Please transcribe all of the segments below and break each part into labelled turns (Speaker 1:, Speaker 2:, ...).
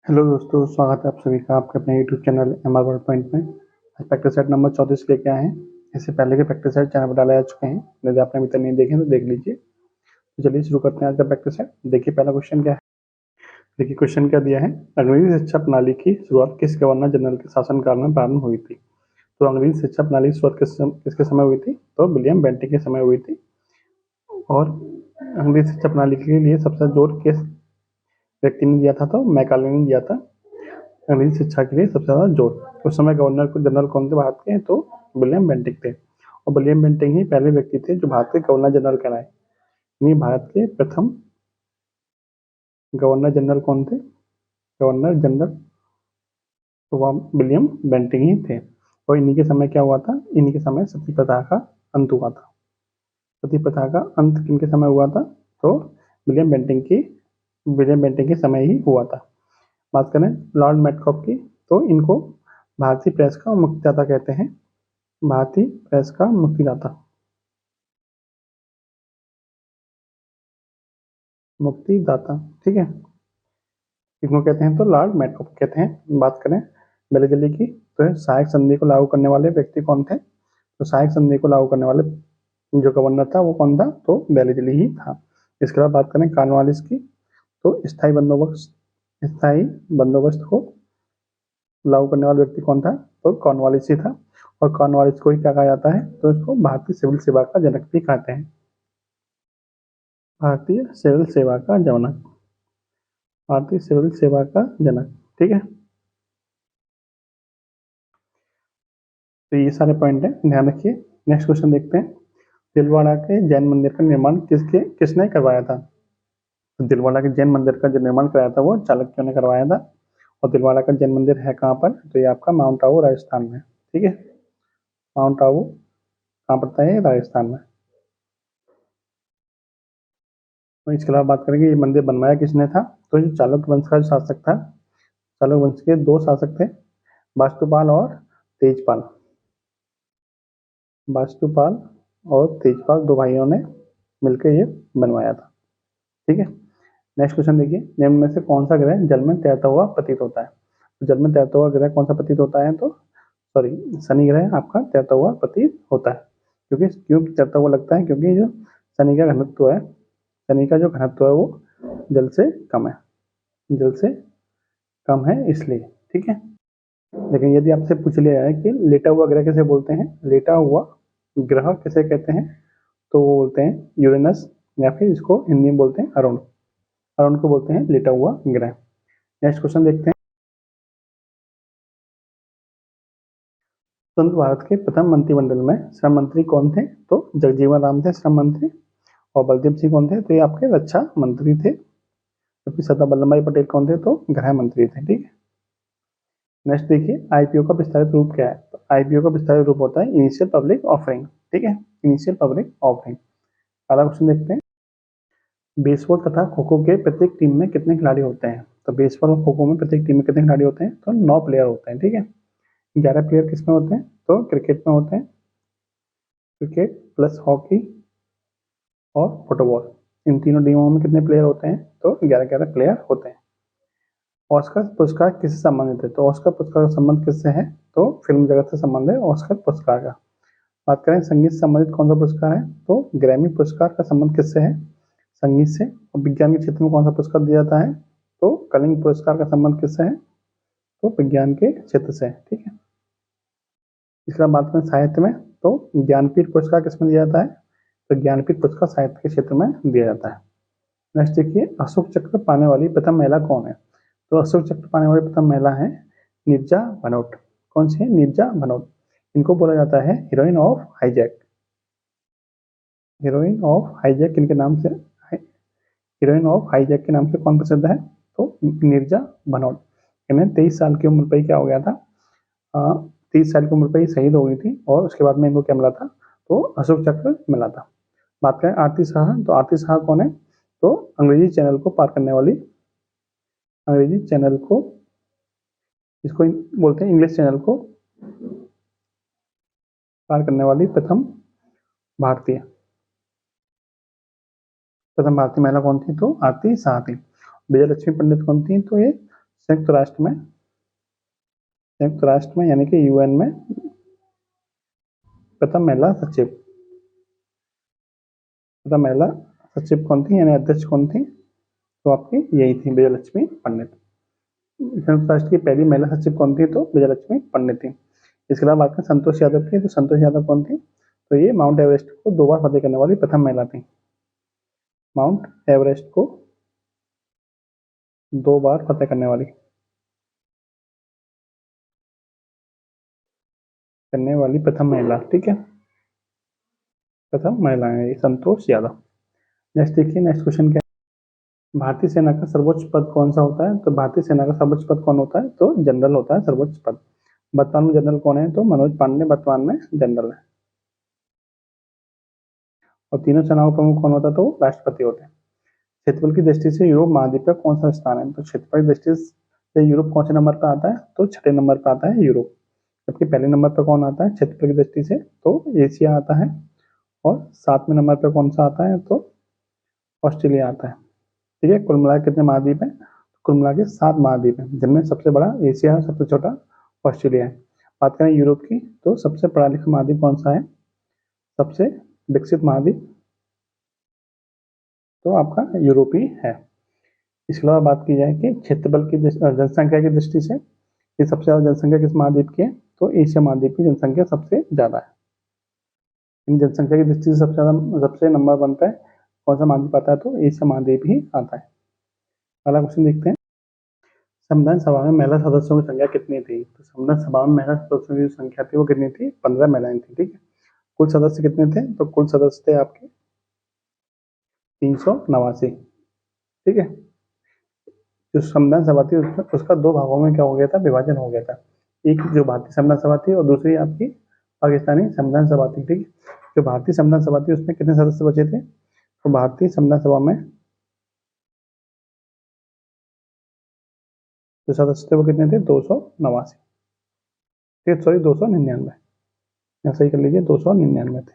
Speaker 1: Hello दोस्तों, स्वागत है आप सभी का आपके अपने YouTube channel MR word point में। आज प्रैक्टिस सेट नंबर 34 लेके आए हैं। इससे पहले के प्रैक्टिस सेट चैनल पर डाले जा चुके हैं। यदि आपने अभी तक नहीं देखे तो देख लीजिए। तो चलिए शुरू करते हैं आज का प्रैक्टिस सेट। देखिए पहला क्वेश्चन क्या है। देखिए क्वेश्चन क्या दिया है। अंग्रेजी शिक्षा प्रणाली की शुरुआत किस गवर्नर जनरल के शासनकाल में प्रारंभ हुई थी। तो अंग्रेजी शिक्षा प्रणाली की शुरुआत किसके समय हुई थी, तो विलियम बेंटिक के समय हुई थी। और अंग्रेजी शिक्षा प्रणाली के लिए सबसे जोर किस व्यक्ति ने दिया था, तो मैकाले ने दिया था अंग्रेजी शिक्षा के लिए सबसे ज्यादा जोर। उस समय गवर्नर जनरल कौन थे भारत के, तो विलियम बेंटिक थे। और विलियम बेंटिक ही पहले व्यक्ति थे जो भारत के गवर्नर जनरल कहलाए। यानी भारत के प्रथम गवर्नर जनरल कौन थे, गवर्नर जनरल, तो वह विलियम बेंटिक ही थे। और इन्हीं के समय क्या हुआ था, इन्हीं के समय सती प्रथा का अंत हुआ था। सती प्रथा का अंत किनके समय हुआ था, तो विलियम बेंटिक के समय ही हुआ था। बात करें लॉर्ड मेटकॉफ की, तो इनको भारतीय प्रेस का मुक्तिदाता कहते हैं। भारतीय प्रेस का मुक्तिदाता, मुक्तिदाता, ठीक है, इसको कहते हैं, तो लॉर्ड मेटकॉफ कहते हैं। बात करें बेलेजली की, तो सहायक संधि को लागू करने वाले व्यक्ति कौन थे, तो सहायक संधि को लागू करने वाले जो गवर्नर था वो कौन था, तो बेलेजली ही था। इसके बाद बात करें कॉर्नवालिस की, तो स्थायी बंदोबस्त को लागू करने वाला व्यक्ति कौन था, तो कॉर्नवालिस ही था। और कॉर्नवालिस को ही क्या कहा जाता है, तो इसको भारतीय सिविल सेवा का जनक भी कहते हैं। भारतीय सिविल सेवा का जनक, भारतीय सिविल सेवा का जनक, ठीक है। तो ये सारे पॉइंट है, ध्यान रखिए। नेक्स्ट क्वेश्चन देखते हैं। दिलवाड़ा के जैन मंदिर का निर्माण किसने करवाया था। तो दिलवाड़ा के जैन मंदिर का जो निर्माण कराया था वो चाणक्य ने करवाया था। और दिलवाड़ा का जैन मंदिर है कहाँ पर, तो ये आपका माउंट आबू राजस्थान में, ठीक है। माउंट आबू कहाँ पड़ता है, राजस्थान में। तो इसके अलावा बात करेंगे ये मंदिर बनवाया किसने था, तो ये चालुक्य वंश का जो शासक था। चालुक्य वंश के दो शासक थे, वास्तुपाल और तेजपाल। वास्तुपाल और तेजपाल दो भाइयों ने मिलकर ये बनवाया था, ठीक है। नेक्स्ट क्वेश्चन देखिए। निम्न में से कौन सा ग्रह जल में तैरता हुआ प्रतीत होता है। तो जल में तैरता हुआ ग्रह कौन सा प्रतीत होता है, तो सॉरी शनि ग्रह आपका तैरता हुआ प्रतीत होता है। क्यों तैरता हुआ लगता है, क्योंकि जो शनि का घनत्व है, शनि का जो घनत्व है वो जल से कम है, जल से कम है इसलिए, ठीक है। लेकिन यदि आपसे पूछ लिया जाए कि लेटा हुआ ग्रह किसे बोलते हैं, लेटा हुआ ग्रह किसे कहते हैं, तो वो बोलते हैं यूरेनस, या फिर इसको हिंदी में बोलते हैं अरुण। अरुण को बोलते हैं लेटा हुआ ग्रह। नेक्स्ट क्वेश्चन देखते हैं। स्वतंत्र भारत के प्रथम मंत्रिमंडल में श्रम मंत्री कौन थे, तो जगजीवन राम थे श्रम मंत्री। और बलदेव सिंह कौन थे, तो ये आपके रक्षा मंत्री थे। जबकि सरदार वल्लभ भाई पटेल कौन थे, तो गृह मंत्री थे, ठीक है। नेक्स्ट देखिए आईपीओ का विस्तारित रूप क्या है, तो आईपीओ का विस्तारित रूप होता है इनिशियल पब्लिक ऑफरिंग, ठीक है, इनिशियल पब्लिक ऑफरिंग। अगला क्वेश्चन देखते हैं। बेसबॉल तथा खो खो के प्रत्येक टीम में कितने खिलाड़ी होते हैं, तो बेसबॉल और खो खो में प्रत्येक टीम में कितने खिलाड़ी होते हैं, तो 9 प्लेयर होते हैं, ठीक है। 11 प्लेयर किसमें होते हैं, तो क्रिकेट में होते हैं, क्रिकेट प्लस हॉकी और फुटबॉल, इन तीनों टीमों में कितने प्लेयर होते हैं, तो 11 प्लेयर होते हैं। ऑस्कर पुरस्कार किससे संबंधित है, तो ऑस्कर पुरस्कार का संबंध किससे है, तो फिल्म जगत से संबंध है ऑस्कर पुरस्कार का। बात करें संगीत से संबंधित कौन सा पुरस्कार है, तो ग्रैमी पुरस्कार का संबंध किससे है, संगीत से। और विज्ञान के क्षेत्र में कौन सा पुरस्कार दिया जाता है, तो कलिंग पुरस्कार का संबंध किससे है, तो विज्ञान के क्षेत्र से, ठीक है। इसके बाद बात करें साहित्य में, तो ज्ञानपीठ पुरस्कार किसमें दिया जाता है, तो ज्ञानपीठ पुरस्कार साहित्य के क्षेत्र में दिया जाता है। नेक्स्ट देखिए अशोक चक्र पाने वाली प्रथम महिला कौन है, तो अशोक चक्र पाने वाली प्रथम महिला है नीरजा भनोट। कौन सी है, नीरजा भनोट। इनको बोला जाता है heroine of hijack. Heroine of hijack किनके नाम से, हीरोइन ऑफ हाईजैक के नाम से कौन प्रसिद्ध है, तो नीरजा भनोट। इन्हें 23 साल की उम्र पर ही क्या हो गया था, 30 साल की उम्र पर ही शहीद हो गई थी। और उसके बाद में इनको क्या मिला था, तो अशोक चक्र मिला था। बात करें आरती शाह, तो आरती शाह कौन है, तो अंग्रेजी चैनल को पार करने वाली, अंग्रेजी चैनल को, इसको बोलते हैं इंग्लिश चैनल को पार करने वाली भारतीय प्रथम भारतीय महिला कौन थी, तो आरती शाह थी। विजय लक्ष्मी पंडित कौन थी, तो ये संयुक्त राष्ट्र में यानी कि यूएन में प्रथम महिला सचिव कौन थी, यानी अध्यक्ष कौन थी? तो आपकी यही थी, विजयलक्ष्मी पंडित। संयुक्त राष्ट्र की पहली महिला सचिव कौन थी? तो विजयलक्ष्मी पंडित थी। इसके अलावा बात करें संतोष यादव की, तो संतोष यादव कौन थी? तो ये माउंट एवरेस्ट को 2 बार फतेह करने वाली प्रथम महिला थी। माउंट एवरेस्ट को 2 बार फतेह करने वाली प्रथम महिला, ठीक है, प्रथम महिला है संतोष यादव। नेक्स्ट देखिए, नेक्स्ट क्वेश्चन क्या है? भारतीय सेना का सर्वोच्च पद कौन सा होता है? तो भारतीय सेना का सर्वोच्च पद कौन होता है? तो जनरल होता है सर्वोच्च पद। वर्तमान में जनरल कौन है? तो मनोज पांडे वर्तमान में जनरल है। और तीनों सेनाओं प्रमुख कौन होता है? तो राष्ट्रपति होते हैं। क्षेत्रफल की दृष्टि से यूरोप महाद्वीप का कौन सा स्थान है? तो क्षेत्रफल की दृष्टि से यूरोप कौन से नंबर पर आता है? तो 6ठे नंबर पर आता है यूरोप। जबकि पहले नंबर पर कौन आता है क्षेत्रफल की दृष्टि से? तो एशिया आता है। और 7वें नंबर पर कौन सा आता है? तो ऑस्ट्रेलिया आता है। ठीक है, कुल मिला के कितने महाद्वीप हैं? कुल मिला के 7 महाद्वीप हैं, जिनमें सबसे बड़ा एशिया है, सबसे छोटा ऑस्ट्रेलिया है। बात करें यूरोप की, तो सबसे पढ़ा लिखा महाद्वीप कौन सा है? सबसे विकसित महाद्वीप तो आपका यूरोपी है। इसके अलावा बात की जाए कि क्षेत्रफल की जनसंख्या की दृष्टि से ये सबसे ज्यादा जनसंख्या किस महाद्वीप की है? तो एशिया महाद्वीप की जनसंख्या सबसे ज्यादा है। इन जनसंख्या की दृष्टि से सबसे नंबर 1 पे कौन सा महाद्वीप आता है? तो एशिया महाद्वीप ही आता है। अगला क्वेश्चन देखते हैं, संविधान सभा में महिला सदस्यों की संख्या कितनी थी? तो संविधान सभा में महिला सदस्यों की संख्या थी वो कितनी थी? 15 महिलाएं थी। ठीक है, कुल सदस्य कितने थे? तो कुल सदस्य थे आपके 389। ठीक है, जो संविधान सभा थी उसका 2 भागों में क्या हो गया था? विभाजन हो गया था। एक जो भारतीय संविधान सभा थी और दूसरी आपकी पाकिस्तानी संविधान सभा थी। ठीक है, जो भारतीय संविधान सभा थी उसमें कितने सदस्य बचे थे? तो भारतीय संविधान सभा में जो सदस्य थे वो कितने थे? 289। ठीक, सॉरी 299, यहाँ सही कर लीजिए, 299 थे।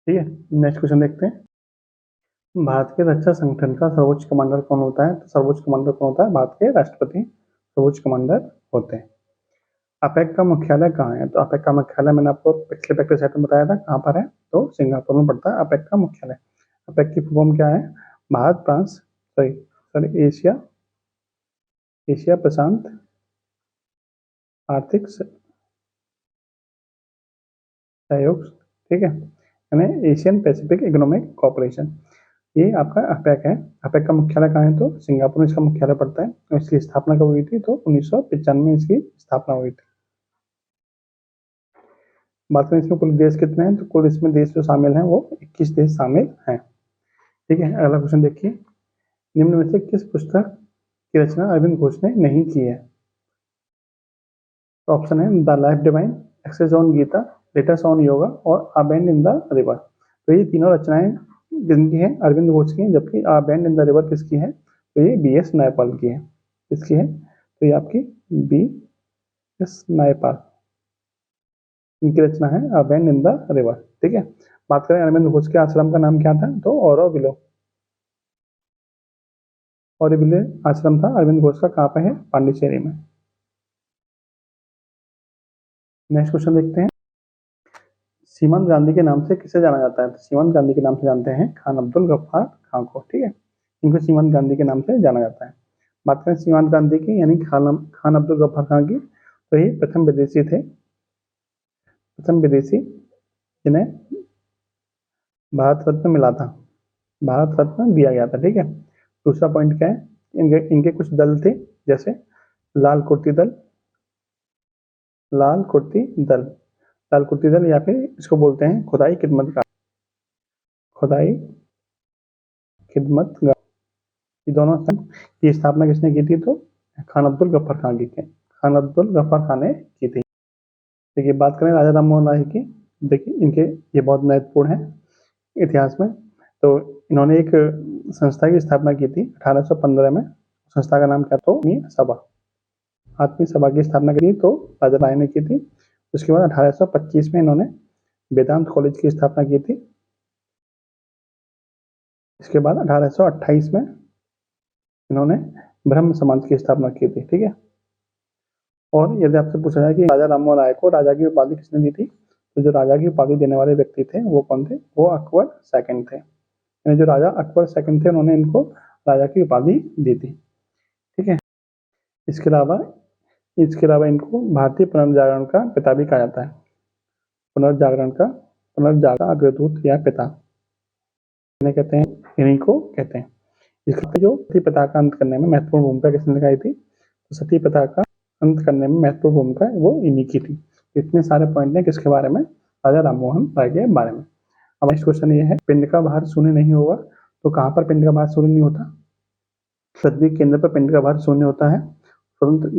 Speaker 1: ठीक है, नेक्स्ट क्वेश्चन देखते हैं, भारत के रक्षा संगठन का सर्वोच्च कमांडर कौन होता है? तो सर्वोच्च कमांडर कौन होता है? भारत के राष्ट्रपति सर्वोच्च कमांडर होते हैं। अपेक का मुख्यालय कहाँ है? तो अपेक का मुख्यालय मैंने आपको पिछले प्रैक्टिस सेट में बताया था कहाँ पर है, तो सिंगापुर में पड़ता है अपेक का मुख्यालय। अपेक की फॉर्म क्या है? भारत फ्रांस सॉरी एशिया प्रशांत आर्थिक सहयोग, ठीक है, यानी एशियन पैसिफिक इकोनॉमिक कॉर्पोरेशन, ये आपका अपेक है। अपेक का मुख्यालय कहाँ है? तो सिंगापुर में इसका मुख्यालय पड़ता है। और इसकी स्थापना कब हुई थी? तो 1995 में इसकी स्थापना हुई थी। बात करें इसमें कुल देश कितने हैं? तो कुल इसमें देश जो शामिल हैं वो 21 देश शामिल हैं। ठीक है, अगला क्वेश्चन देखिए, निम्न में से किस पुस्तक की रचना अरविंद घोष ने नहीं की है? तो ऑप्शन है the life divine, essays on Gita, letters on yoga और a bend in the river. तो ये तीनों रचनाएं जिनकी हैं अरविंद घोष की हैं, जबकि आ बैंड इन द रिवर किसकी है? तो ये BS नायपाल की है। किसकी है? तो ये आपकी BS नायपाल, इनकी रचना है आ बैंड इन द रिवर। ठीक है, बात करें अरविंद घोष के आश्रम का नाम क्या था? तो ऑरोविले आश्रम था अरविंद घोष का, कहाँ पे है? पांडिचेरी में। नेक्स्ट क्वेश्चन देखते हैं, सीमांत गांधी के नाम से किसे जाना जाता है? तो सीमांत गांधी के नाम से जानते हैं खान अब्दुल गफ्फार खान को। ठीक है, इनको सीमांत गांधी के नाम से जाना जाता है। बात करें सीमांत गांधी की यानी खान अब्दुल गफ्फार खान की, तो ये प्रथम विदेशी जिन्हें भारत रत्न मिला था, भारत रत्न दिया गया था। ठीक है, दूसरा पॉइंट क्या है? इनके कुछ दल थे, जैसे लाल कुर्ती दल, लाल कुर्ती दल या फिर इसको बोलते हैं खुदाई खिदमत गार्ड। ये दोनों की स्थापना किसने की थी? तो खान अब्दुल गफ्फार खान ने की थी। देखिए, बात करें राजा राम मोहन राय की, देखिए इनके ये बहुत महत्वपूर्ण है इतिहास में। तो इन्होंने एक संस्था की स्थापना की थी 1815 में। संस्था का नाम क्या था? आत्मीय सभा की स्थापना की, तो राजा राय ने की थी। उसके बाद 1825 में इन्होंने वेदांत कॉलेज की स्थापना की थी। इसके बाद 1828 में इन्होंने ब्रह्म समाज की स्थापना की थी, ठीक है। और यदि आपसे पूछा जाए कि राजा राममोहन राय को राजा की उपाधि किसने दी थी, तो जो राजा की उपाधि देने वाले व्यक्ति थे वो कौन थे, वो अकबर सेकंड थे। यानी जो राजा अकबर सेकंड थे उन्होंने इनको राजा की उपाधि दी थी, ठीक है। इसके अलावा इनको भारतीय पुनर्जागरण का पिता भी कहा जाता है। पुनर्जागरण का अग्रदूत या पिता इन्हें कहते हैं, इन्हीं को कहते हैं। इसके जो सती प्रथा का अंत करने में महत्वपूर्ण भूमिका किसने निभाई थी, तो सती प्रथा का अंत करने में महत्वपूर्ण भूमिका वो इन्हीं की थी। इतने सारे पॉइंट हैं किसके बारे में, राजा राममोहन राय के बारे में। अब नेक्स्ट क्वेश्चन ये है, पिंड का भार शून्य नहीं होगा तो कहाँ पर पिंड का भार शून्य नहीं होता, पृथ्वी केंद्र पर पिंड का भार शून्य होता है। स्वतंत्र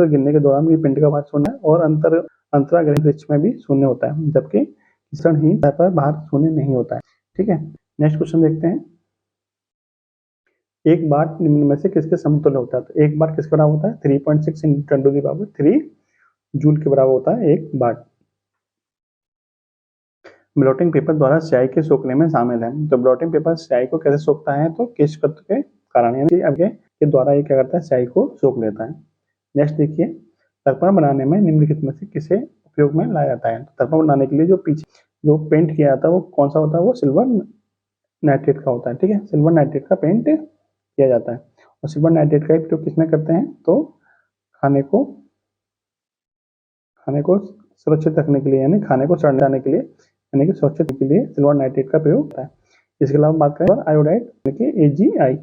Speaker 1: गिरने के दौरान भी पिंड का भार शून्य है, और अंतराग्रही में भी शून्य होता है, जबकि विसरणहीन पर भार शून्य नहीं होता है, ठीक है। नेक्स्ट क्वेश्चन देखते हैं, एक बार निम्न में से किसके समतुल्य होता है, तो एक बार किसके बराबर होता है, 3.6 × 10⁻³ जूल के बराबर होता है एक बार। ब्लॉटिंग पेपर द्वारा स्याही के सोखने में शामिल है, तो ब्लॉटिंग पेपर स्याही को कैसे सोखता है, तो केशकत्व के कारण, यानी आगे के द्वारा ये क्या करता है, स्याही को सोख लेता है। नेक्स्ट देखिए, दर्पण बनाने में निम्नलिखित में से किसे उपयोग में लाया जाता है, तो दर्पण बनाने के लिए जो पीछे जो पेंट किया जाता है वो कौन सा होता है, वो सिल्वर नाइट्रेट का होता है, ठीक है। सिल्वर नाइट्रेट का पेंट किया जाता है, और सिल्वर नाइट्रेट का उपयोग किसमें करते हैं, तो खाने को सुरक्षित रखने के लिए, यानी खाने को सड़ने जाने के लिए, यानी कि सुरक्षित के लिए सिल्वर नाइट्रेट का प्रयोग होता है। इसके अलावा बात करें आयोडाइड, यानी कि AgI,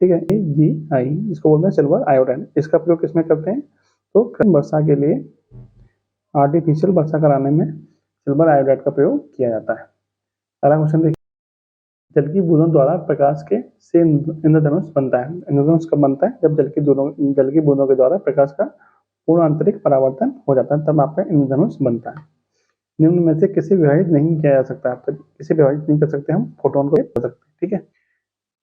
Speaker 1: ठीक है, AgI इसको बोलते हैं सिल्वर आयोडाइड। इसका प्रयोग किसमें करते हैं, तो वर्षा के लिए, आर्टिफिशियल वर्षा कराने में सिल्वर आयोडाइड का प्रयोग किया जाता है। अगला क्वेश्चन देखिए, जल की बूंदों द्वारा प्रकाश से इंद्रधनुष बनता है। इंद्रधनुष कब बनता है, जब जल की बूंदों के द्वारा प्रकाश का पूर्ण आंतरिक परावर्तन हो जाता है, तब आपका इंद्रधनुष बनता है। निम्न में से किसे विभाजित नहीं किया जा सकता, तो किसे विभाजित नहीं कर सकते हम, फोटोन को कर सकते हैं, ठीक है।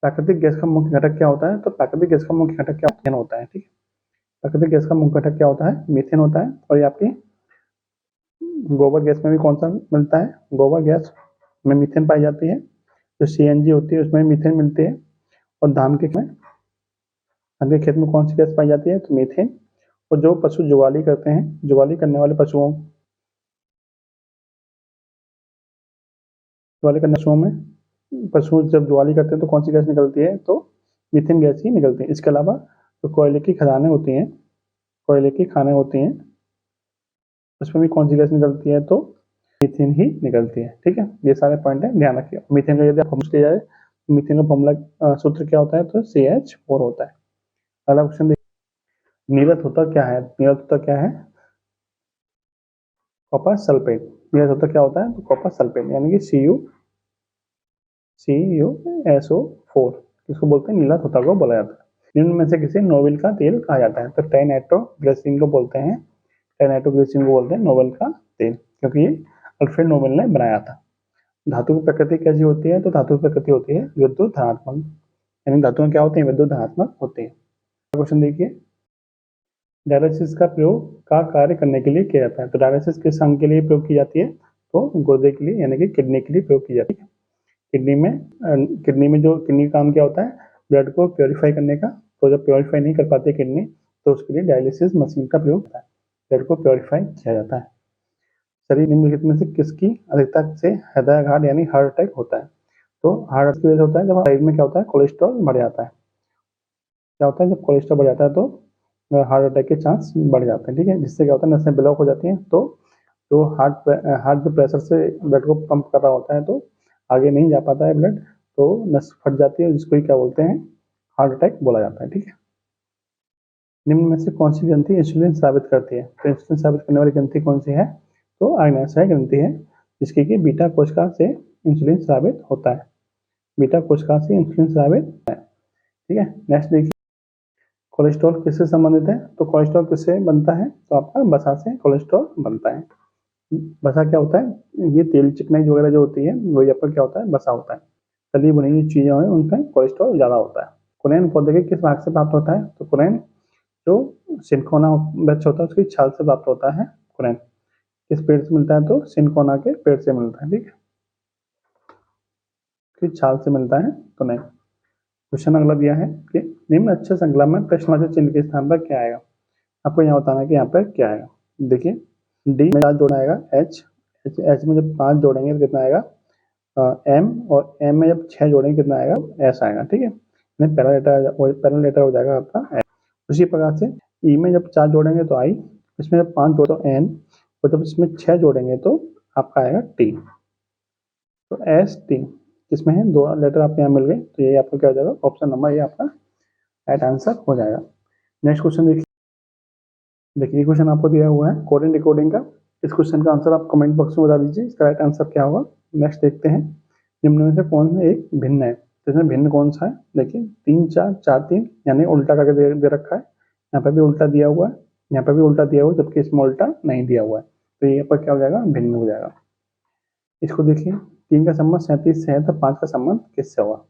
Speaker 1: प्राकृतिक गैस का मुख्य घटक क्या होता है, तो प्राकृतिक गैस का मुख्य घटक क्या होता है, ठीक है। प्राकृतिक गैस का मुख्य घटक क्या होता है, मीथेन होता है। और ये आपकी गोबर गैस में भी कौन सा मिलता है, गोबर गैस में मीथेन पाई जाती है। जो CNG होती है उसमें मीथेन मिलती है। और धान के खेत में कौन सी गैस पाई जाती है, तो मीथेन। और जो पशु जुगाली करते हैं, जुगाली करने वाले पशुओं में पशु जब जुगाली करते हैं तो कौन सी गैस निकलती है, तो मीथेन गैस ही निकलती है। इसके अलावा जो कोयले की खानें होती हैं उसमें भी कौन सी गैस निकलती है, तो मीथेन ही निकलती है, ठीक है। ये सारे पॉइंट है, ध्यान रखिए। मीथेन का यदि आप फॉर्मूला दिया जाए, मीथेन का फॉर्मूला सूत्र क्या होता है, तो CH4 होता है। अगला क्वेश्चन देखिए, नीरस उत्तर क्या है, कॉपर सल्फेट। नीरस उत्तर क्या होता है, तो कॉपर सल्फेट, यानी कि CuSO4, इसको बोलते हैं, नीला उत्तर को बोला जाता है। निम्न में से किसे नोबेल का तेल कहा जाता है, तो ट्राइनाइट्रोग्लिसरीन को बोलते हैं, नोबेल का तेल, क्योंकि ये अल्फ्रेड नोबेल ने बनाया था। धातु की प्रकृति कैसी होती है, तो धातु की प्रकृति होती है विद्युत धनात्मक, यानी धातुएं क्या होती हैं, विद्युत धनात्मक होती है। क्वेश्चन देखिए, डायलिसिस का कार्य करने के लिए किया जाता है, तो डायलिसिस किस अंग के लिए प्रयोग की जाती है, तो गुर्दे के लिए, यानी कि किडनी के लिए प्रयोग की जाती है। किडनी काम क्या होता है, ब्लड को प्योरीफाई करने का। तो जब प्योरीफाई नहीं कर पाती किडनी, तो उसके लिए डायलिसिस मशीन का प्रयोग होता है, ब्लड को प्योरीफाई किया जाता है। शरीर निम्नलिखित में से किसकी अधिकता से हृदयाघात यानी हार्ट अटैक होता है, तो हार्ट अटैक की वजह से होता है जब शरीर में क्या होता है, कोलेस्ट्रॉल बढ़ जाता है। क्या होता है, जब कोलेस्ट्रॉल बढ़ जाता है तो हार्ट अटैक के चांस बढ़ जाते हैं, ठीक है। जिससे क्या होता है, नसें ब्लॉक हो जाती हैं, तो जो हार्ट जो प्रेशर से ब्लड को पंप कर रहा होता है, तो आगे नहीं जा पाता है ब्लड, तो नस फट जाती है, जिसको क्या बोलते हैं, हार्ट अटैक बोला जाता है, ठीक है। निम्न में से कौन सी ग्रंथि इंसुलिन स्रावित करती है, तो इंसुलिन स्रावित करने वाली ग्रंथि कौन सी है, तो आग्नेयाशय ग्रंथि है, जिसकी कि बीटा कोशिका से इंसुलिन स्रावित होता है, ठीक है। नेक्स्ट देखिए, कोलेस्ट्रॉल किससे संबंधित है, तो कोलेस्ट्रॉल किससे बनता है, तो आपका वसा से कोलेस्ट्रॉल बनता है। वसा क्या होता है, ये तेल चिकनाई वगैरह जो होती है वही आपका क्या होता है, वसा होता है। तली भुनी हुई चीजें हैं उनका कोलेस्ट्रॉल ज्यादा होता है। कुरैन पौधे के किस भाग से प्राप्त होता है, तो कुरैन जो सिनकोना वृक्ष होता है उसकी छाल से प्राप्त होता है। कुरैन किस पेड़ से मिलता है, तो सिनकोना के पेड़ से मिलता है, ठीक है, किस छाल से मिलता है, तो नहीं। क्वेश्चन अगला दिया है कि निम्न अच्छे श्रृंखला में प्रश्नवाचक चिन्ह के स्थान पर क्या आएगा। आपको यहाँ बताना है कि यहाँ पर क्या आएगा। देखिए डी में 4 जोड़ना आएगा, एच एच में जब 5 जोड़ेंगे तो कितना आएगा एम, और एम में जब 6 जोड़ेंगे कितना आएगा एस आएगा। ठीक है, पहला लेटर हो जाएगा आपका एस। उसी प्रकार से ई में जब 4 जोड़ेंगे तो आई, इसमें जब 5 जोड़े तो एन, और जब इसमें 6 जोड़ेंगे तो आपका आएगा टी। तो एस टी किसमें है, 2 लेटर आपको यहाँ मिल गए, तो ये आपका क्या हो जाएगा ऑप्शन नंबर ये आपका राइट आंसर हो जाएगा। नेक्स्ट क्वेश्चन देखिए क्वेश्चन आपको दिया हुआ है कोड एंड डिकोडिंग का। इस क्वेश्चन का आंसर आप कमेंट बॉक्स में बता दीजिए, इसका राइट आंसर क्या होगा। नेक्स्ट देखते हैं निम्न में से कौन सा एक भिन्न है, तो इसमें भिन्न कौन सा है। देखिए 3 4 4 3 यानी उल्टा करके दे रखा है, यहाँ पर भी उल्टा दिया हुआ है, यहाँ पर भी उल्टा दिया हुआ है, जबकि इसमें उल्टा नहीं दिया हुआ है, तो ये पर क्या हो जाएगा भिन्न हो जाएगा। इसको देखिए 3 का संबंध 37 से है तो 5 का संबंध किससे होगा।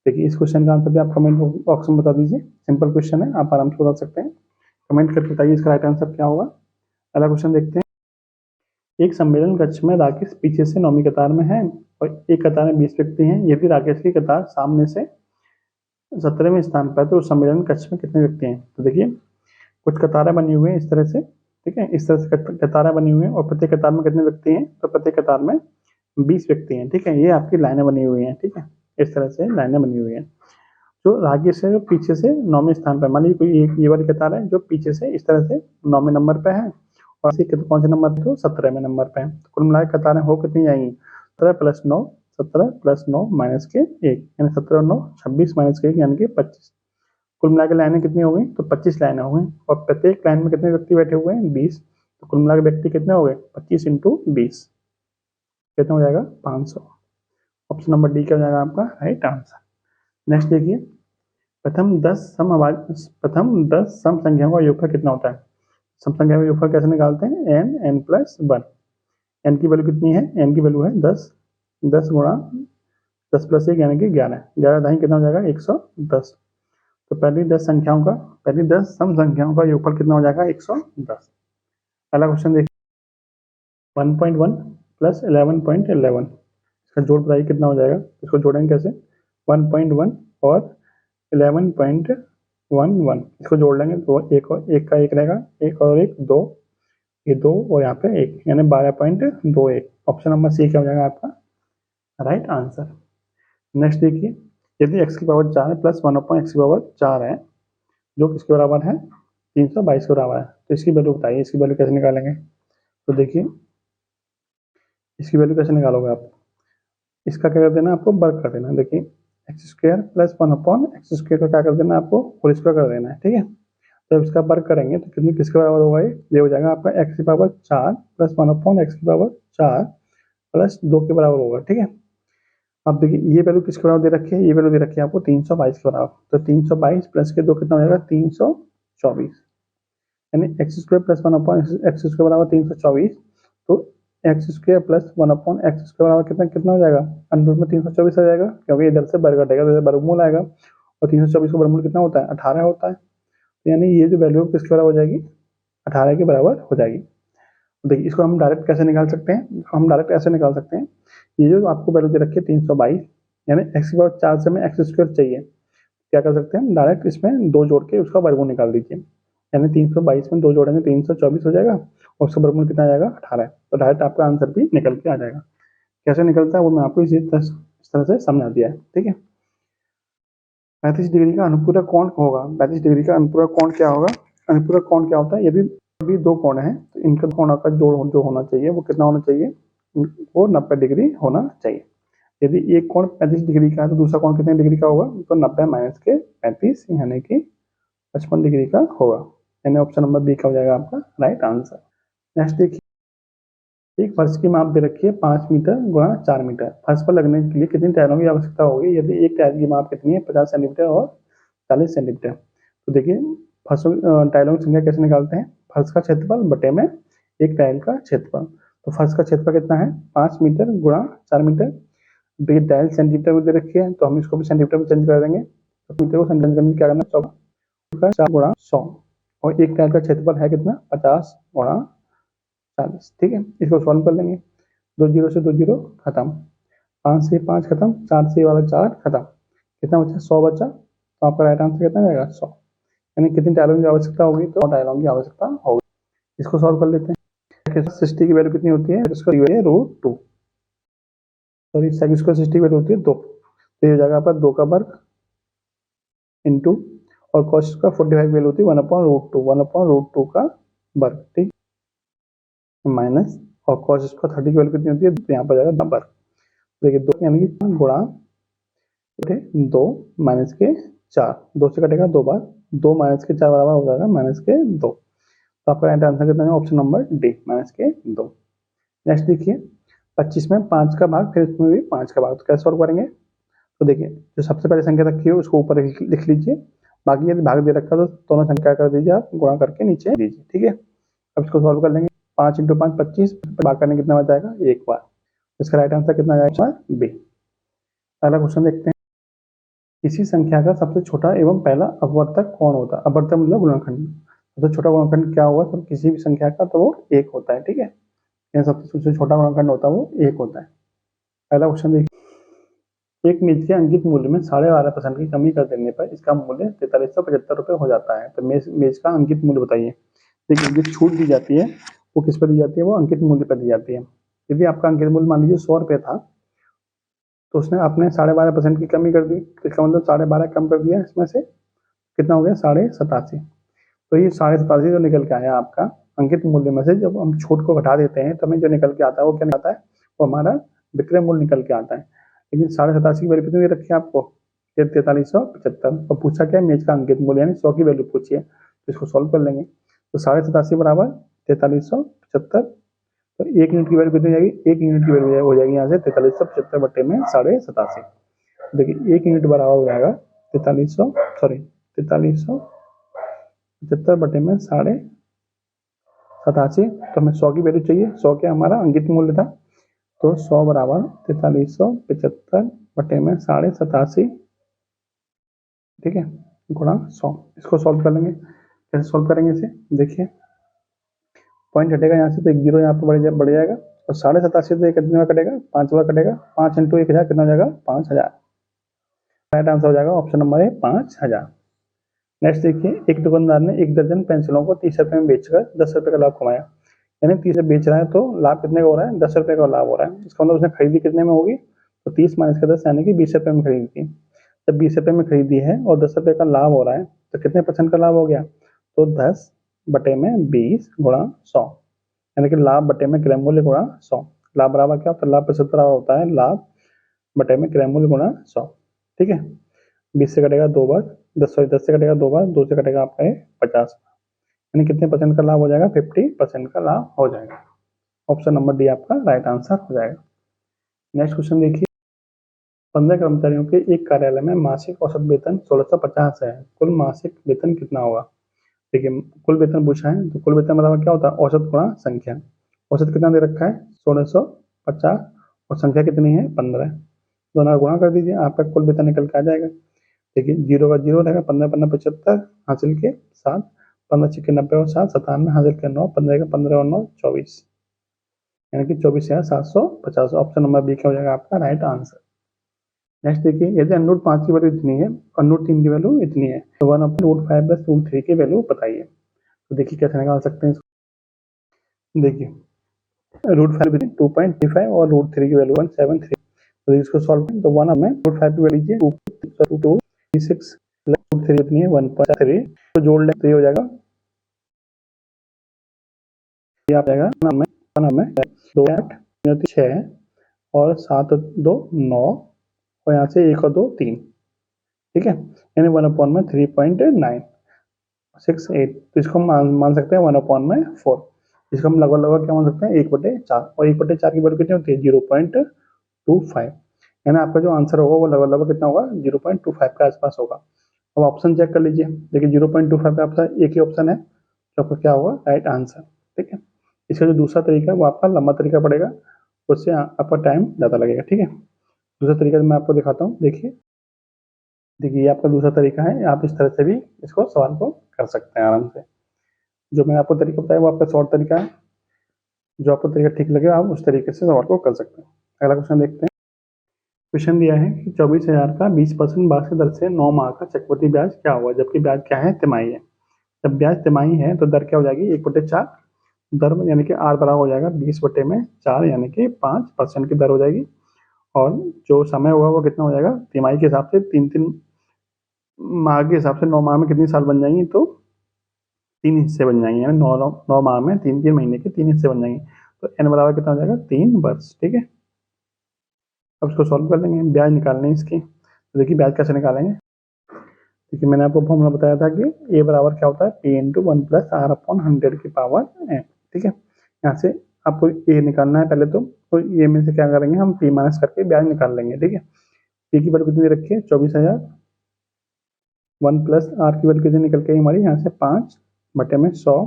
Speaker 1: देखिए इस क्वेश्चन का आंसर भी आप कमेंट बॉक्स में बता दीजिए, सिंपल क्वेश्चन है, आप आराम से बता सकते हैं। कमेंट करके बताइए इसका राइट आंसर क्या होगा। अगला क्वेश्चन देखते हैं। एक सम्मेलन कक्ष में राकेश पीछे से 9वीं कतार में है और एक कतार में 20 व्यक्ति हैं। यदि राकेश की कतार सामने से 17वें स्थान पर है तो उस सम्मेलन कक्ष में कितने व्यक्ति हैं। तो देखिए कुछ कतारें बनी हुई हैं इस तरह से, ठीक है, इस तरह से कतारें बनी हुई हैं और प्रत्येक कतार में कितने व्यक्ति हैं, तो प्रत्येक कतार में 20 व्यक्ति हैं। ठीक है, ये आपकी लाइनें बनी हुई हैं। ठीक है, इस तरह से लाइनें बनी हुई हैं। जो राकेश है जो पीछे से 9वें स्थान पर, मान लीजिए कोई एक ये वाली कतार है जो पीछे से इस तरह से 9वें नंबर पे है और कौन से नंबर पे, तो 17वें नंबर पे है। तो कुल मिलाकर कतारें हो कितनी आएंगी, 17 प्लस 9 17 प्लस 9 माइनस के 1 यानी 17 और 9 26 माइनस के 1 यानी कि 25। कुल मिलाकर लाइनें कितनी हो गई, तो 25 लाइनें हो गई और प्रत्येक लाइन में कितने व्यक्ति बैठे हुए हैं 20, तो कुल मिलाकर व्यक्ति कितने हो गए 25 इंटू 20 कितना हो जाएगा 500। ऑप्शन नंबर डी क्या हो जाएगा आपका राइट आंसर। नेक्स्ट देखिए प्रथम 10 सम संख्याओं का योगफल कितना होता है। सम संख्या का योगफल कैसे निकालते हैं, एन एन प्लस 1। एन की वैल्यू कितनी है, एन की वैल्यू है 10, 10 गुणा 10 प्लस 1 यानी कि 11, 11 दाई कितना हो जाएगा 110। तो पहली 10 सम संख्याओं का योगफल कितना हो जाएगा 110। पहला क्वेश्चन देखिए 1.1 प्लस 11.11, इसका जोड़ बताइए कितना हो जाएगा। इसको जोड़ेंगे कैसे, 1.1 और 11.11 इसको जोड़ लेंगे तो एक और एक का एक रहेगा, एक और एक 2, ये 2 और यहाँ पे 1 यानी 12.21। ऑप्शन नंबर सी क्या हो जाएगा आपका राइट आंसर। नेक्स्ट देखिए यदि x की पावर 4 है प्लस 1/x की पावर 4 है जो किसके बराबर है 322 के बराबर है, तो इसकी वैल्यू बताइए, इसकी वैल्यू कैसे निकालेंगे। तो देखिए इसकी वैल्यू कैसे निकालोगे आप, इसका क्या कर देना आपको वर्ग कर देना। देखिए x square plus 1/x square का क्या कर देना आपको होल स्क्वायर कर देना है। ठीक है, तो इसका वर्ग करेंगे तो कितनी किसके बराबर होगा, ये हो जाएगा आपका x की पावर 4 प्लस 1/x की पावर 4 प्लस 2 के बराबर होगा। ठीक है, अब देखिए ये वैल्यू किसके बराबर दे रखी है, ये वैल्यू दे रखी है आपको 322 के बराबर, तो 322 प्लस के 2 कितना हो जाएगा 324 यानी x square plus 1/x square बराबर 324। तो x square plus 1/x square बराबर कितना कितना हो जाएगा, अंडर में 324 आ जाएगा क्योंकि इधर से वर्ग घटेगा तो इधर वर्गमूल आएगा और 324 का वर्गमूल कितना होता है 18 होता है। तो यानी ये जो वैल्यू किसके बराबर हो जाएगी 18 के बराबर हो जाएगी। देखिए इसको हम डायरेक्ट कैसे निकाल सकते हैं, हम डायरेक्ट ऐसे निकाल सकते हैं, ये जो आपको वैल्यू दे रखी है 322 यानी एक्स की पावर 4 से हमें एक्स स्क्वायर चाहिए, क्या कर सकते हैं डायरेक्ट इसमें 2 जोड़ के उसका वर्गमूल निकाल दीजिए, यानी 322 में 2 जोड़ेंगे 324 हो जाएगा और उसका वर्गमूल कितना आ जाएगा 18, तो डायरेक्ट आपका आंसर भी निकल के आ जाएगा। कैसे निकलता है वो मैं आपको इस तरह से समझा दिया है। ठीक है, 35 डिग्री का अनुपूरक कोण होगा, 35 डिग्री का अनुपूरक कोण क्या होगा, अनुपूरक कोण क्या होता है, यदि भी 2 कोण हैं तो इनका कोण का जोड़ जो होना चाहिए वो कितना होना चाहिए, वो 90 डिग्री होना चाहिए। यदि एक कोण 35 डिग्री का है तो दूसरा कोण कितने डिग्री का होगा, तो 90 माइनस के 35 यानी कि 55 डिग्री का होगा, यानी ऑप्शन नंबर बी का हो जाएगा आपका राइट आंसर। नेक्स्ट देखिए एक फर्श की माप दे रखी है 5 मीटर गुणा 4 मीटर, फर्श पर लगने के लिए कितनी टाइलों की आवश्यकता होगी, यदि एक टाइल की माप कितनी है 50 सेंटीमीटर और 40 सेंटीमीटर। तो देखिए टाइलों की संख्या कैसे निकालते हैं, फर्श का क्षेत्रफल बटे में एक टाइल का क्षेत्रफल, तो फर्श का क्षेत्रफल कितना है 5 मीटर गुणा 4 मीटर। देखिए टाइल सेंटीमीटर में दे रखी है तो हम इसको भी सेंटीमीटर में चेंज कर देंगे, तो मीटर को सेंटीमीटर करने क्या करना 4 गुणा 100 और एक टाइल का क्षेत्रफल है कितना 50 गुणा 40। ठीक है, इसको सॉल्व कर लेंगे, 2 जीरो से 2 जीरो खत्म, 5 से 5 खत्म, 4 से वाला 4 खत्म, कितना बचा, 100 बचा, तो आपका राइट आंसर कितना जाएगा, 100। यानी कितनी टाइलों की आवश्यकता होगी, तो टाइलों की आवश्यकता होगी। इसको सॉल्व कर लेते हैं। 60 की वैल्यू कितनी होती है, इसको √2, सॉरी सेक स्क्वायर 60 की वैल्यू होती है 2, तो ये हो जाएगा आपका 2 का वर्ग इंटू, और कॉस का 45 वैल्यू होती है 1/√2, 1/√2 का वर्ग, ठीक, माइनस, और कॉस स्क्वायर 30 की वैल्यू कितनी होती है, तो यहाँ पर जाएगा वर्ग। देखिए 2 यानी कि गुणा 2 माइनस के 4, 2 से कटेगा 2 बार, 2 माइनस के 4 बराबर हो जाएगा -2, तो आपका राइट आंसर कितना है, ऑप्शन नंबर डी -2। नेक्स्ट देखिए 25 में 5 का भाग, फिर इसमें भी 5 का भाग, तो कैसे सॉल्व करेंगे, तो देखिए जो सबसे पहले संख्या रखी है उसको ऊपर लिख लीजिए, बाकी यदि भाग दे रखा है तो दोनों संख्या कर दीजिए, आप गुणा करके नीचे दीजिए, ठीक है। अब इसको सॉल्व कर लेंगे, 5 × 5 25, भाग करने कितना बच जाएगा, एक बार, इसका राइट आंसर कितना जाएगा, बी। अगला क्वेश्चन देखते हैं, किसी संख्या का सबसे छोटा एवं पहला अपवर्तक कौन होता है, अपवर्तक मतलब गुणनखंड, सबसे छोटा गुणनखंड क्या होगा, तो किसी भी संख्या का तो वो 1 होता है, ठीक है, सबसे छोटा गुणनखंड होता है वो 1 होता है। पहला क्वेश्चन देखिए, एक मेज के अंकित मूल्य में 12.5% की कमी कर देने पर इसका मूल्य 4375 रुपये हो जाता है, तो मेज का अंकित मूल्य बताइए। देखिए जो छूट दी जाती है वो किस पर दी जाती है, वो अंकित मूल्य पर दी जाती है। यदि आपका अंकित मूल्य मान लीजिए 100 रुपये था, तो उसने आपने 12.5% की कमी कर दी, तो इसका मतलब 12.5 कम कर दिया, इसमें से कितना हो गया, 87.5, तो ये 87.5 जो निकल के आया आपका अंकित मूल्य में से, जब हम छूट को घटा देते हैं तो हमें जो निकल के आता है वो क्या आता है, वो हमारा विक्रय मूल्य निकल के आता है। लेकिन 87.5 की वैल्यू कितनी रखी है आपको, 4375, और पूछा क्या, मेज का अंकित मूल्य यानी 100 की वैल्यू पूछी है, तो इसको सॉल्व कर लेंगे, तो 87.5 बराबर 4375, तो 1 यूनिट की वैल्यू कितनी हो जाएगी, 1 यूनिट की वैल्यू हो जाएगी यहाँ से 4375 बटे में 87.5, देखिए 1 यूनिट बराबर हो जाएगा 4375 बटे में 87.5, तो हमें 100 की वैल्यू चाहिए, 100 क्या हमारा अंकित मूल्य था, तो 100 बराबर 4375 बटे में 87.5, ठीक है, गुणा 100। इसको सॉल्व कर लेंगे, कैसे सॉल्व करेंगे इसे, देखिए पॉइंट हटेगा यहाँ से, तो एक जीरो यहाँ पर बढ़ जाएगा, और 87.5 से कितने बार कटेगा, 5 बार कटेगा, 5 × 1000 कितना हो जाएगा, 5000, राइट आंसर हो जाएगा ऑप्शन नंबर है 5000। नेक्स्ट देखिए, एक दुकानदार ने 1 दर्जन पेंसिलों को 30 रुपये में बेचकर 10 रुपये का लाभ कमाया, यानी 30 बेच रहा है तो लाभ कितने का हो रहा है, 10 रुपये का लाभ हो रहा है, इसका मतलब उसने खरीदी कितने में होगी, तो 30 - 10 यानी कि 20 रुपये में खरीदी थी, जब 20 रुपये में खरीदी है और 10 रुपये का लाभ हो रहा है, तो कितने % का लाभ हो गया, तो 10 बटे में 20 गुणा 100, यानी कि लाभ बटे में क्रय मूल्य गुणा 100, लाभ बराबर क्या होता है, लाभ प्रतिशत बराबर होता है लाभ बटे में क्रय मूल्य गुणा 100, ठीक है। 20 से कटेगा 2 बार, 10 से कटेगा 2 बार, 2 से कटेगा आपका ये 50, यानी कितने % का लाभ हो जाएगा, 50% का लाभ हो जाएगा, ऑप्शन नंबर डी आपका राइट आंसर हो जाएगा। नेक्स्ट क्वेश्चन देखिए, 15 कर्मचारियों के एक कार्यालय में मासिक औसत वेतन 1650 है, कुल मासिक वेतन कितना होगा, देखिए कुल वेतन पूछा है, तो कुल वेतन बराबर क्या होता है, औसत गुणा संख्या, औसत कितना दे रखा है 1650, और संख्या कितनी है 15, दोनों गुणा कर दीजिए, आपका कुल वेतन निकल के आ जाएगा। देखिए 0 का 0 रहेगा, 15 × 15 75, हासिल के 7, 15 × 6 = 90 और 7 97, हासिल के 9, 15 का 15 और 9 24, यानी कि 24,750, ऑप्शन नंबर बी क्या हो जाएगा आपका राइट आंसर। नेक्स्ट देखिए, यदि √5 की वैल्यू इतनी है और √3 की वैल्यू इतनी है, तो 1/√5 + √3 की वैल्यू बताइए, तो देखिए कैसे निकाल सकते हैं इसको, देखिए √5 2.35 और √3 की वैल्यू 173, तो इसको सॉल्व करें, तो 1 में √5 की वैल्यू लीजिए 2.36 √3 इतनी है 1.3, तो जोड़ लें तो ये हो जाएगा, ये आ जाएगा 1 में 2 8 6 और 7 2 9, और यहाँ से 1 और 2 3, ठीक है, यानी 1/3.968, तो इसको हम मान सकते हैं 1/4, इसको हम लगभग क्या मान सकते हैं 1/4, और 1/4 की वैल्यू कितनी होती है 0.25, यानी आपका जो आंसर होगा वो लगभग कितना होगा 0.25 के आसपास होगा। अब ऑप्शन चेक कर लीजिए, देखिए 0.25 पे आपका एक ही ऑप्शन है, तो आपका क्या होगा राइट आंसर, ठीक है। इसका जो दूसरा तरीका है वो आपका लंबा तरीका पड़ेगा, उससे आपका टाइम ज़्यादा लगेगा, ठीक है। दूसरा तरीका मैं आपको दिखाता हूँ, देखिए ये आपका दूसरा तरीका है, आप इस तरह से भी इसको सवाल को कर सकते हैं आराम से, जो मैंने आपको तरीका बताया वो आपका शॉर्ट तरीका है, जो आपको तरीका ठीक लगे आप उस तरीके से सवाल को कर सकते हैं। अगला क्वेश्चन देखते हैं, क्वेश्चन दिया है कि 24,000 का 20% वार्षिक दर से 9 माह का चक्रवृद्धि ब्याज क्या होगा, जबकि ब्याज क्या है, तिमाही है। जब ब्याज तिमाही है तो दर क्या हो जाएगी, 1/4 दर में, यानी कि आर बराबर हो जाएगा 20/4, यानी कि 5% की दर हो जाएगी। और जो समय होगा वो कितना हो जाएगा, तिमाही के हिसाब से 3 माह के हिसाब से 9 माह में कितनी साल बन जाएंगी, तो 3 हिस्से बन जाएंगे, यानी 9 माह में 3 महीने के 3 हिस्से बन जाएंगे। तो एन बराबर कितना हो जाएगा, 3 वर्ष। ठीक है, अब इसको सॉल्व कर लेंगे, ब्याज निकालने हैं इसकी। तो देखिए ब्याज कैसे निकालेंगे। देखिए मैंने आपको फॉर्मूला बताया था कि ए बराबर क्या होता है, पी इंटू 1+r/100 की पावर एन। ठीक है, यहाँ से आपको ए निकालना है पहले, तो ए में से क्या करेंगे, हम पी माइनस करके ब्याज निकाल लेंगे। ठीक है, पी की वैल्यू कितनी रखी है, 24,000। 1+r की वैल्यू कितनी निकल के आई हमारी, यहाँ से 5/100।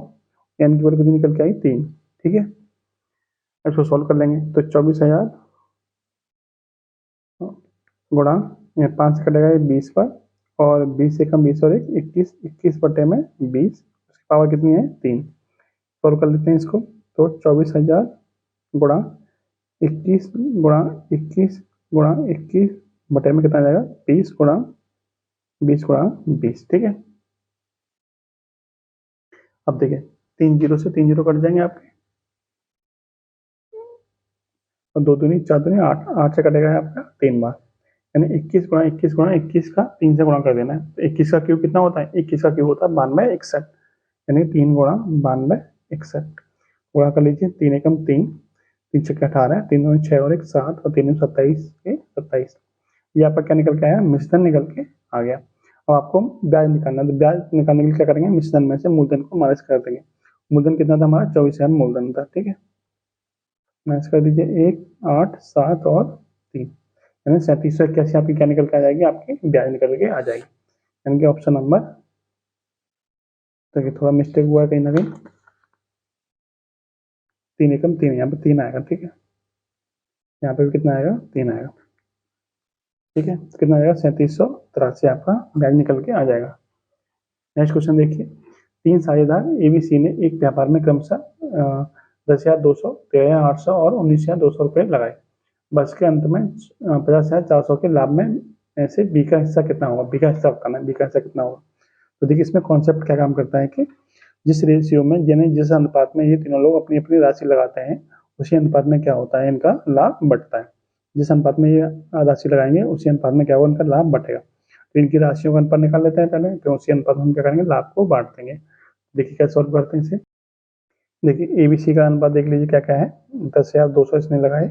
Speaker 1: एन की वैल्यू कितनी निकल के आई, 3। ठीक है, इसको सॉल्व कर लेंगे। तो 24,000 गुणा 5 से कटेगा ये 20 पर, और 20 से कम 20 और 1 21, 21/20, उसकी पावर कितनी है, 3। सॉल्व कर लेते हैं इसको। तो 24,000 गुणा 21 गुणा 21 गुणा 21 बटे में कितना आ जाएगा, 20 गुणा 20। ठीक है, अब देखिए 3 जीरो से 3 जीरो कट जाएंगे आपके, और 2 दूनी 4 दूनी 8, 8 से कटेगा आपका 3 बार, यानी 21 गुणा 21 गुणा 21 का 3 से गुणा कर देना है। तो 21 का क्यूब कितना होता है, 21 का क्यूब होता है 9261, यानी 3 गुणा 9261 गुणा कर लीजिए। 3 एकम 3, 3 छक्के 18, 3 दूनी 6 और 1 7, और 3 27 के 27। ये आपका क्या निकल के आया, मिश्रण निकल के आ गया। अब आपको ब्याज निकालना है, तो ब्याज निकालने के लिए क्या करेंगे, मिश्रण में से मूलधन को माइनस कर देंगे। मूलधन कितना था हमारा, 24,000 मूलधन था। ठीक है, माइनस कर दीजिए 1, 8, 7 और 3, यानी 3781 आपकी क्या निकल के आ जाएगी, आपकी ब्याज निकल के आ जाएगी। यानी कि ऑप्शन नंबर, देखिए थोड़ा मिस्टेक हुआ है कहीं ना कहीं, 3 एकम 3, यहाँ पे 3 आएगा। ठीक है, यहाँ पे भी कितना आएगा, 3 आएगा। ठीक है, तो कितना आएगा, 3783 आपका ब्याज निकल के आ जाएगा। नेक्स्ट क्वेश्चन देखिए, 3 साझेदार एबीसी ने एक व्यापार में क्रमशः 10,200, 13,800 और 19,200 रुपये लगाए। वर्ष के अंत में 50,400 के लाभ में ऐसे बी का हिस्सा कितना होगा, बी का हिस्सा बताना है, बी का हिस्सा कितना होगा। तो देखिए इसमें कॉन्सेप्ट क्या काम करता है कि जिस रेशियो में, यानी जिस अनुपात में ये तीनों लोग अपनी अपनी राशि लगाते हैं, उसी अनुपात में क्या होता है, इनका लाभ बढ़ता है। जिस अनुपात में ये राशि लगाएंगे उसी अनुपात में क्या होगा, इनका लाभ बढ़ेगा। तो इनकी राशियों का अनुपात निकाल लेते हैं पहले, तो उसी अनुपात में हम क्या करेंगे, लाभ को बांट देंगे। देखिए कैसे सॉल्व करते हैं इसे। देखिए एबीसी का अनुपात देख लीजिए क्या क्या है, 10,200 इसने लगाए,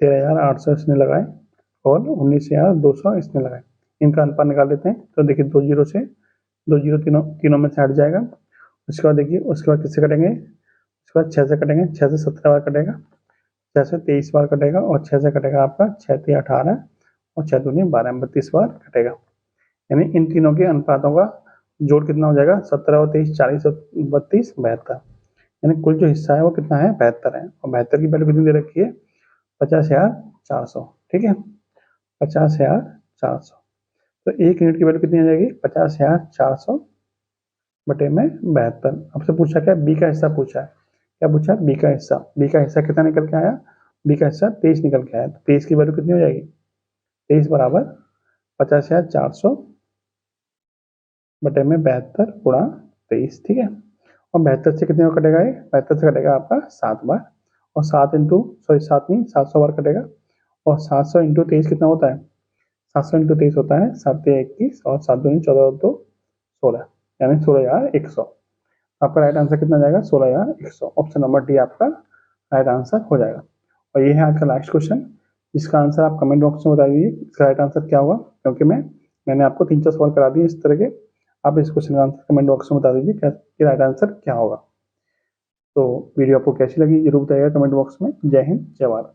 Speaker 1: 13,800 इसने लगाए, और 19,200 इसने लगाए। इनका अनुपात निकाल लेते हैं। तो देखिए 2 जीरो तीनों में से हट जाएगा। उसके बाद देखिए, उसके बाद किससे कटेंगे, उसके बाद 6 से कटेंगे, 6 से 17 बार कटेगा, 6 से 23 बार कटेगा, और 6 से कटेगा आपका 6 3 18, और 6 दूनी 12, 32 बार कटेगा। यानी इन तीनों के अनुपातों का जोड़ कितना हो जाएगा, 17 और 23 40 और 32 72, यानी कुल जो हिस्सा है वो कितना है, 72 है। और 72 की वैल्यू कितनी दे रखी है, 50,400। ठीक है, 50,400। तो 1 यूनिट की वैल्यू कितनी आ जाएगी, 50,400 बटे में 72। आपसे पूछा क्या, बी का हिस्सा पूछा है, क्या पूछा, बी का हिस्सा। बी का हिस्सा कितना निकल के आया, बी का हिस्सा 23 निकल के आया। तो 23 की वैल्यू कितनी हो जाएगी, 23 बराबर 50,400 बटे में 72 गुणा 23। ठीक है, और 72 से कितने बार कटेगा, ये 72 से कटेगा आपका 7 बार, और 7 इंटू 7 नहीं 700 बार कटेगा। और 700 इंटू 23 कितना होता है, 700 इंटू 23 होता है 7 21, और 7 दूनी 14 और 2 16, यानी 16,100। आपका राइट आंसर कितना जाएगा, 16,100। ऑप्शन नंबर डी आपका राइट आंसर हो जाएगा। और ये है आज का लास्ट क्वेश्चन, जिसका आंसर आप कमेंट बॉक्स में बता दीजिए इसका राइट आंसर क्या होगा, क्योंकि मैंने आपको 3-4 सवाल करा दिए इस तरह के। आप इस क्वेश्चन का आंसर कमेंट बॉक्स में बता दीजिए कि राइट आंसर क्या होगा। तो वीडियो आपको कैसी लगी जरूर बताइएगा कमेंट बॉक्स में। जय हिंद, जय भारत।